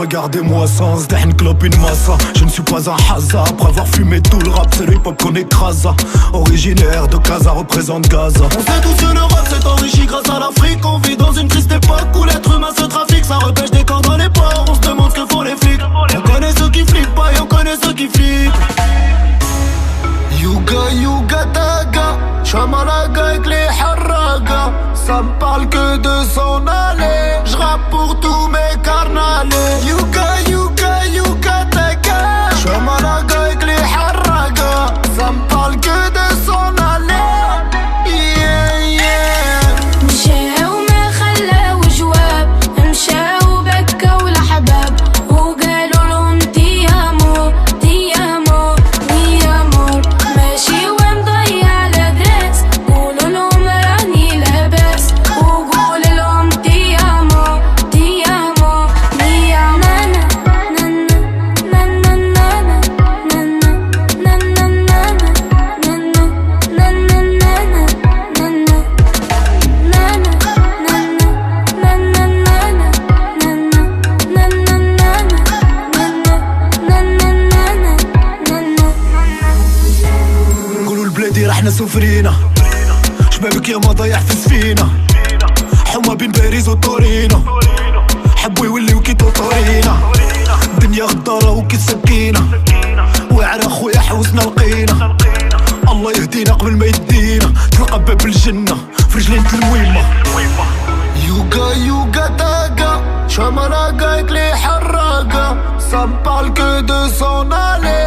Regardez-moi sans sdehn clope une massa. Je ne suis pas un hasard. Après avoir fumé tout le rap, c'est le hip-hop qu'on écrasa. Originaire de Casa, représente Gaza. On sait tous que l'Europe s'est enrichie grâce à l'Afrique. On vit dans une triste époque où l'être humain se trafique. Ça repêche des corps dans les ports, on se demande ce que font les flics. On connaît ceux qui flippent pas et on connaît ceux qui flippent. Yuga, yuga, daga, Chamalaga avec les harraga. Ça me parle que de s'en aller. J'rappe pour tous mes carnalés. Yuga, yuga, yuga, daga, Chamalaga avec les harraga. Ça me parle que de s'en aller. Yeah, yeah. مشاو ما خلاو جواب، مشاو بكاو الأحباب وقالوا لهم تيامو تيامو ميامور. ماشي ومضيع لاباس، قولوا لهم راني لاباس وقول لهم تيامو تيامو ميامو. قولوا البلادي رحنا سفرينا، شبابك يا ما ضيع في السفينة. حما بين باريس وطورينو، حبوا يوليو كي توتورينا. الدنيا غدارة وكي سكينة، واعرة خويا حوسنا لقينا. الله يهدينا قبل ما يدينا، تلقى باب الجنة في رجلين المهمة. Yuga, yuga, daga, Chamalaga avec les harraga. Ça me parle que de s'en aller.